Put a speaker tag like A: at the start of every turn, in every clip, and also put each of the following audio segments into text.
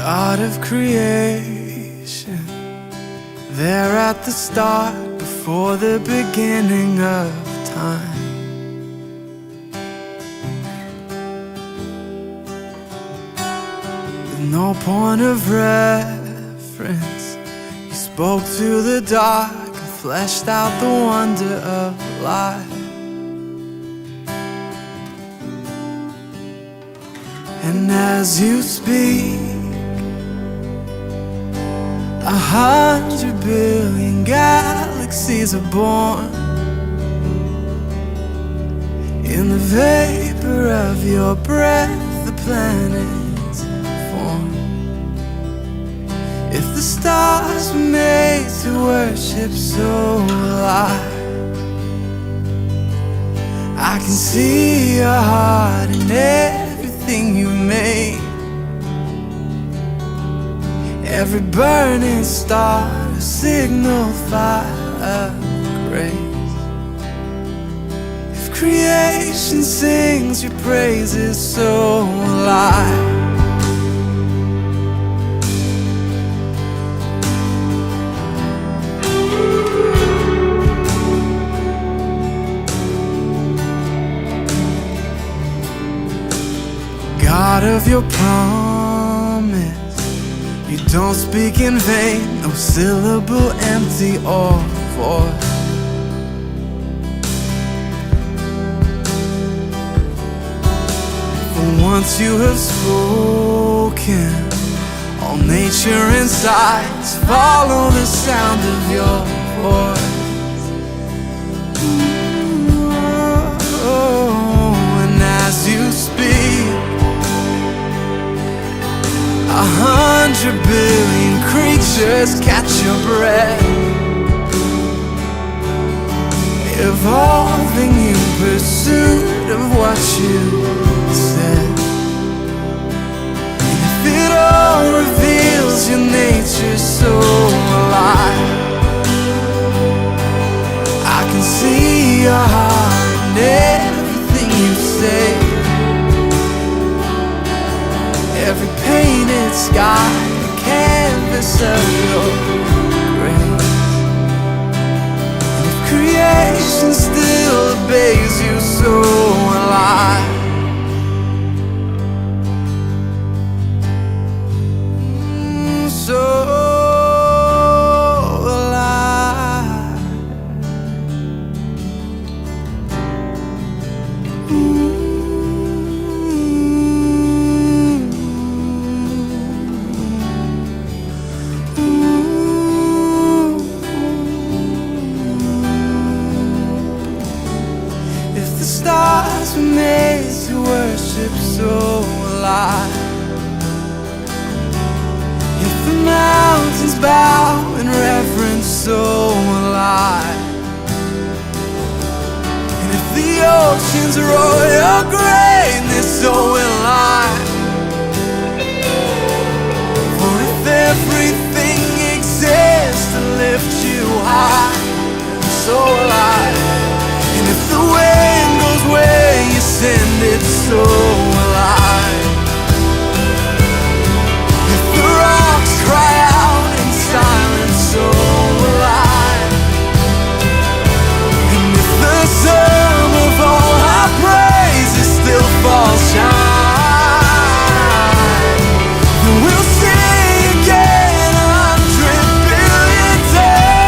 A: God of creation, there at the start, before the beginning of time. With no point of reference, you spoke to the dark and fleshed out the wonder of life. And as you speak, 100 billion galaxies are born. In the vapor of your breath, the planets form. If the stars were made to worship, so will I can see your heart in everything you made. Every burning star, a signal fire of grace. If creation sings your praises, so will I. God of your promise, you don't speak in vain, no syllable empty or void. For once you have spoken, all nature and sights follow the sound of your voice. And as you speak, 100 billion creatures catch your breath, evolving in pursuit of what you said. And if it all reveals your nature so alive, I can see your heart in everything you say. Every painted sky, the canvas of your grace. And if creation still obeys you, so will I. So will I. If the stars were made to worship, so will I. If the mountains bow in reverence, so will I. And if the oceans roar your greatness, so will I. For if everything exists to lift you high, so will I. And if the wind goes where you send it, so will I. If the rocks cry out in silence, so will I. And if the sum of all our praises still falls shine, then we'll sing again 100 billion times.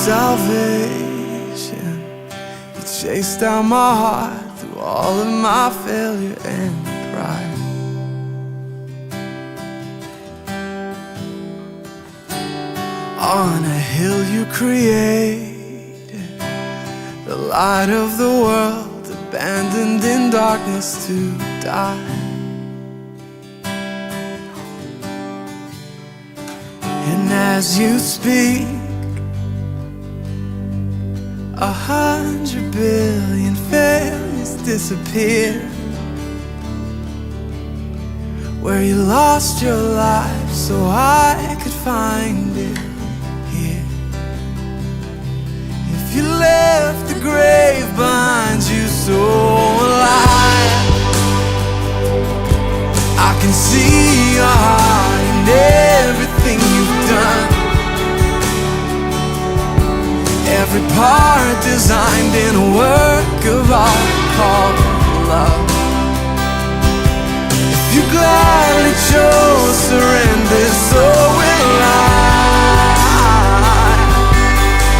A: Salvation, you chased down my heart through all of my failure and pride. On a hill you created, the light of the world, abandoned in darkness to die. And as you speak, 100 billion failures disappear. where you lost your life so I could find it here. If you left the grave behind you, so will I can see your heart in everything you've done. Every part designed in a work of art called love. If you gladly chose surrender, so will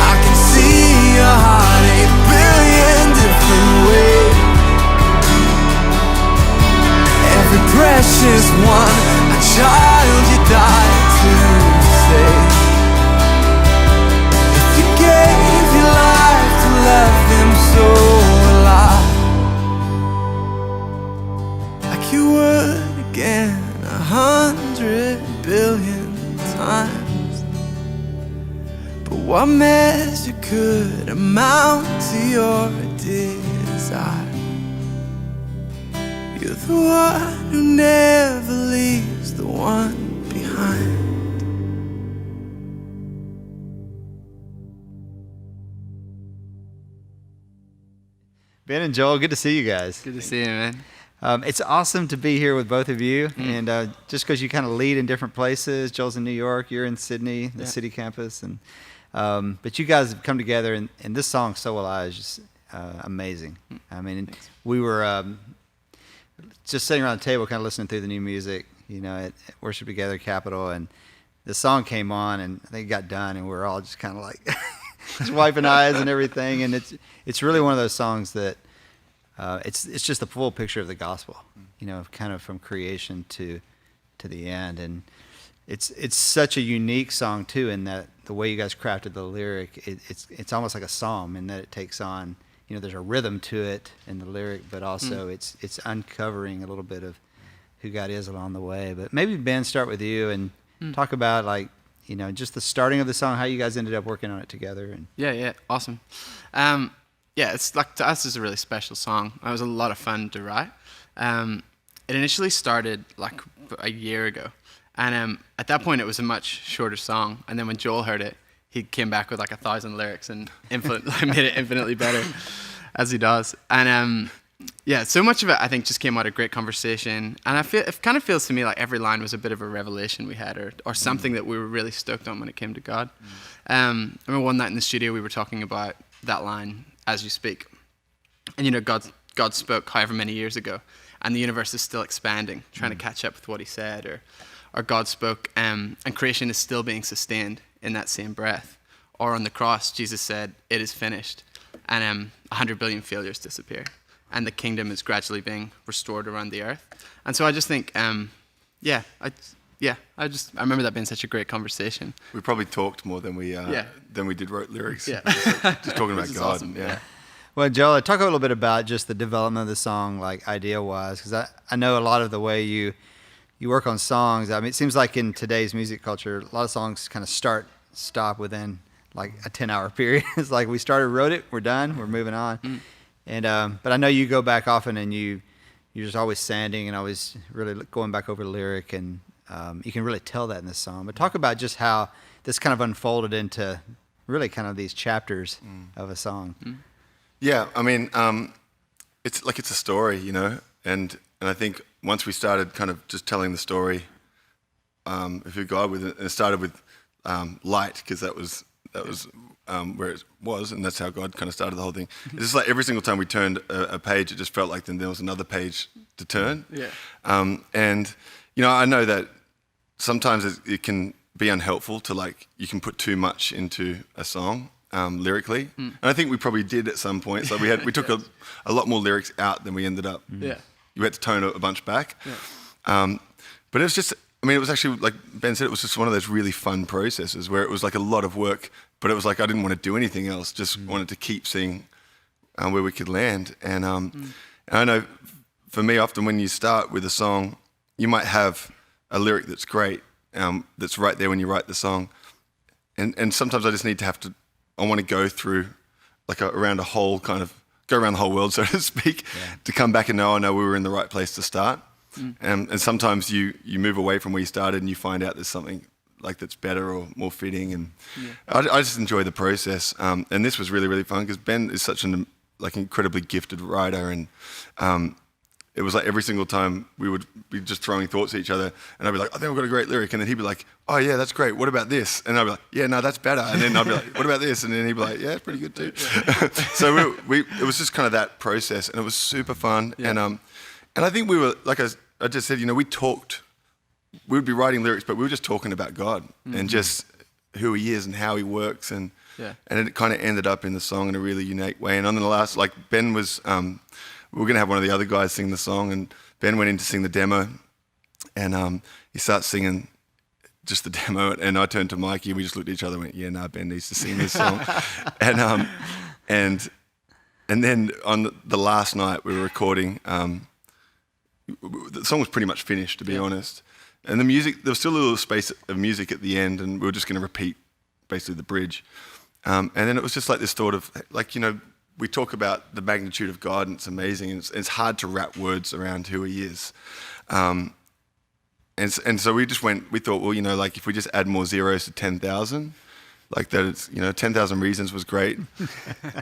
A: I can see your heart 8 billion different ways. Every precious one, a child you died to save. If you gave your life to love them, so will I. Like you would again 100 billion times. But what measure could amount to your desire? You're the one who never leaves the one behind.
B: Ben and Joel, good to see you guys.
C: Good to see you, man.
B: It's awesome to be here with both of you, and just because you kind of lead in different places. Joel's in New York, you're in Sydney, the city campus, and but you guys have come together, and this song "So Will I" is just amazing. I mean, we were just sitting around the table, kind of listening through the new music, you know, at Worship Together Capitol, and the song came on, and I think it got done, and we were all just kind of like just wiping eyes and everything, and it's really one of those songs that. It's just a full picture of the gospel, you know, kind of from creation to the end, and it's such a unique song too, in that the way you guys crafted the lyric, it's almost like a psalm in that it takes on, you know, there's a rhythm to it in the lyric, but also it's uncovering a little bit of who God is along the way. But maybe Ben, start with you and talk about, like, you know, just the starting of the song, how you guys ended up working on it together. And
C: Yeah, awesome. Yeah, it's like, to us, it's a really special song. It was a lot of fun to write. It initially started like a year ago, and at that point it was a much shorter song. And then when Joel heard it, he came back with like 1,000 lyrics and made it infinitely better, as he does. And yeah, so much of it I think just came out of great conversation. And it kind of feels to me like every line was a bit of a revelation we had, or something that we were really stoked on when it came to God. I remember one night in the studio we were talking about that line, "As you speak," and you know, God spoke however many years ago, and the universe is still expanding, trying to catch up with what He said, or God spoke, and creation is still being sustained in that same breath. Or on the cross, Jesus said, "It is finished," and 100 billion failures disappear, and the kingdom is gradually being restored around the earth. And so I just think, I remember that being such a great conversation.
D: We probably talked more than we did wrote lyrics.
C: Yeah.
D: just talking about God.
C: Awesome.
D: Yeah.
B: Well, Joel, talk a little bit about just the development of the song, like idea-wise, because I know a lot of the way you work on songs. I mean, it seems like in today's music culture, a lot of songs kind of stop within like a 10-hour period. It's like we wrote it, we're done, we're moving on. And but I know you go back often, and you're just always sanding and always really going back over the lyric, and you can really tell that in this song. But talk about just how this kind of unfolded into really kind of these chapters of a song.
D: Yeah, I mean, it's a story, you know, and I think once we started kind of just telling the story of who God was, and it started with light, because that was where it was, and that's how God kind of started the whole thing. It's just like every single time we turned a page, it just felt like then there was another page to turn.
C: Yeah.
D: And you know, I know that sometimes it can be unhelpful to, like, you can put too much into a song. Lyrically, and I think we probably did at some point. So we took a lot more lyrics out than we ended up.
C: Yeah,
D: you had to tone a bunch back. Yeah. But it was just, I mean, it was actually, like Ben said, it was just one of those really fun processes where it was like a lot of work, but it was like I didn't want to do anything else. Just wanted to keep seeing where we could land. And I know for me, often when you start with a song, you might have a lyric that's great, that's right there when you write the song, and sometimes I just need to I want to go through like go around the whole world, so to speak, to come back and know, we were in the right place to start. And sometimes you move away from where you started and you find out there's something like that's better or more fitting. And I just enjoy the process. And this was really, really fun because Ben is such an incredibly gifted writer, and it was like every single time we would be just throwing thoughts at each other, and I'd be like, I think I've got a great lyric, and then he'd be like, oh yeah, that's great, what about this? And I'd be like, yeah, no, that's better. And then I'd be like, what about this? And then he'd be like, yeah, it's pretty good too. So it was just kind of that process, and it was super fun. And I think we were, like I just said, we would be writing lyrics, but we were just talking about God and just who he is and how he works, and it kind of ended up in the song in a really unique way. And on the last, Ben was, we were going to have one of the other guys sing the song, and Ben went in to sing the demo, and he starts singing just the demo, and I turned to Mikey, and we just looked at each other and went, yeah, nah, Ben needs to sing this song. and then on the last night we were recording, the song was pretty much finished, to be honest. And the music, there was still a little space of music at the end, and we were just going to repeat basically the bridge. And then it was just like this thought of, we talk about the magnitude of God, and it's amazing, and it's hard to wrap words around who he is. And so we thought, well, if we just add more zeros to 10,000, like that it's, 10,000 reasons was great.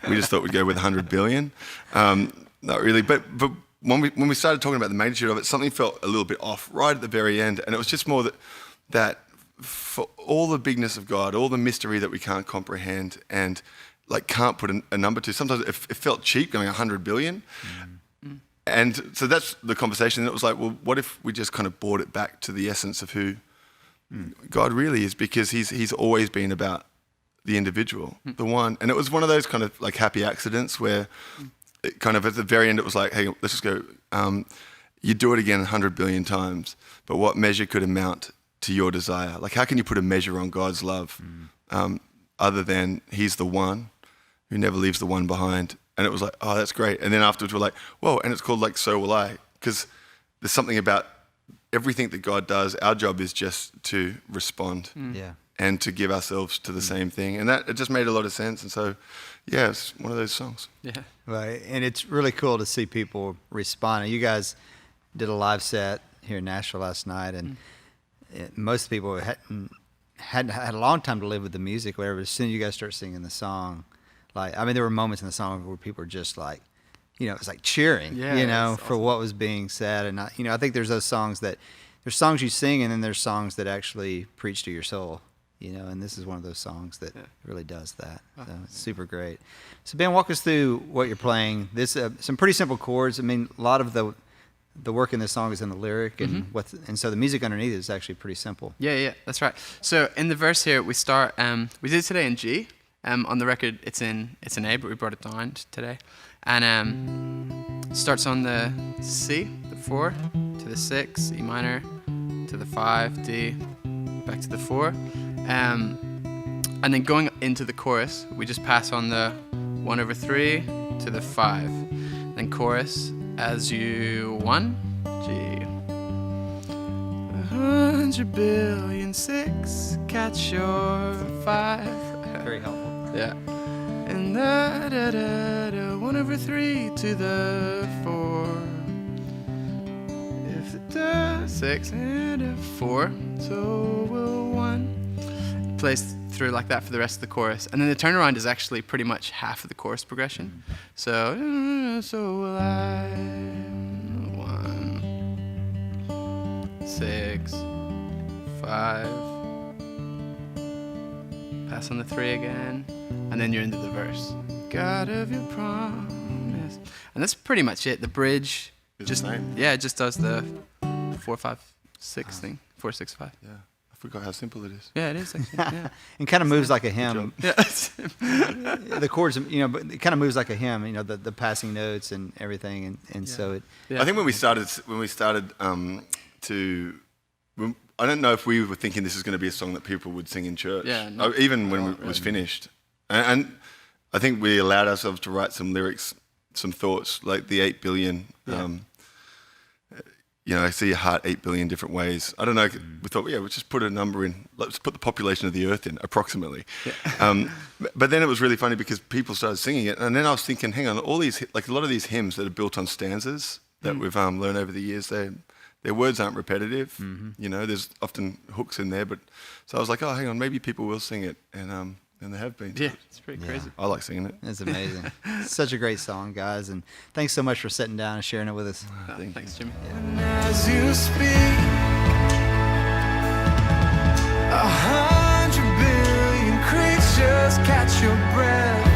D: We just thought we'd go with 100 billion. Not really, but when we started talking about the magnitude of it, something felt a little bit off right at the very end, and it was just more that for all the bigness of God, all the mystery that we can't comprehend and can't put a number to, sometimes it felt cheap going 100 billion. And so that's the conversation. And it was like, well, what if we just kind of brought it back to the essence of who God really is? Because he's always been about the individual, the one. And it was one of those kind of happy accidents where it kind of at the very end it was like, hey, let's just go. You do it again 100 billion times, but what measure could amount to your desire? How can you put a measure on God's love other than he's the one who never leaves the one behind? And it was like, oh, that's great. And then afterwards we're like, whoa, and it's called So Will I, because there's something about everything that God does. Our job is just to respond and to give ourselves to the same thing. And that, it just made a lot of sense. And so, yeah, it's one of those songs.
B: Yeah. Right. And it's really cool to see people responding. You guys did a live set here in Nashville last night, and most people had a long time to live with the music, whatever. As soon as you guys start singing the song, there were moments in the song where people were just it was like cheering, for what was being said. And I think there's those songs there's songs you sing, and then there's songs that actually preach to your soul, and this is one of those songs that really does that. So it's super great. So Ben, walk us through what you're playing. This some pretty simple chords. A lot of the work in this song is in the lyric, and and so the music underneath is actually pretty simple.
C: Yeah, that's right. So in the verse here, we start. We did it today in G. On the record, it's in A, but we brought it down today, and starts on the C, the 4, to the 6, E minor, to the 5, D, back to the 4, and then going into the chorus, we just pass on the 1/3 to the 5, then chorus as you 1, G. 100 billion 6, catch your 5.
B: Very helpful.
C: Yeah. And da da da da 1/3 to the 4. If the 6 and a 4, so will 1. Plays through like that for the rest of the chorus. And then the turnaround is actually pretty much half of the chorus progression. So will I. 1, 6, 5. Pass on the 3 again. And then you're into the verse. God of your promise. And that's pretty much it. The bridge
D: It's just
C: it just does the 4, 5, 6 thing. 4, 6, 5.
D: Yeah. I forgot how simple it is.
C: Yeah, it is actually. Yeah.
B: And kind of moves like a hymn.
C: Yeah.
B: The chords, but it kind of moves like a hymn. The passing notes and everything, and so it.
C: Yeah.
D: I think when we started I don't know if we were thinking this is going to be a song that people would sing in church.
C: Yeah, no.
D: Even when it was finished. And I think we allowed ourselves to write some lyrics, some thoughts, like the 8 billion. I see your heart 8 billion different ways. I don't know. We thought, we'll just put a number in. Let's put the population of the earth in, approximately. Yeah. But then it was really funny because people started singing it. And then I was thinking, hang on, all these, a lot of these hymns that are built on stanzas that we've learned over the years, they're their words aren't repetitive. You know, there's often hooks in there, but so I was like, oh, hang on, maybe people will sing it, and they have been.
C: Yeah, it's pretty crazy.
D: I like singing it.
B: It's amazing. Such a great song, guys, and thanks so much for sitting down and sharing it with us.
C: Thanks, Jimmy.
A: And as you speak, 100 billion creatures catch your breath.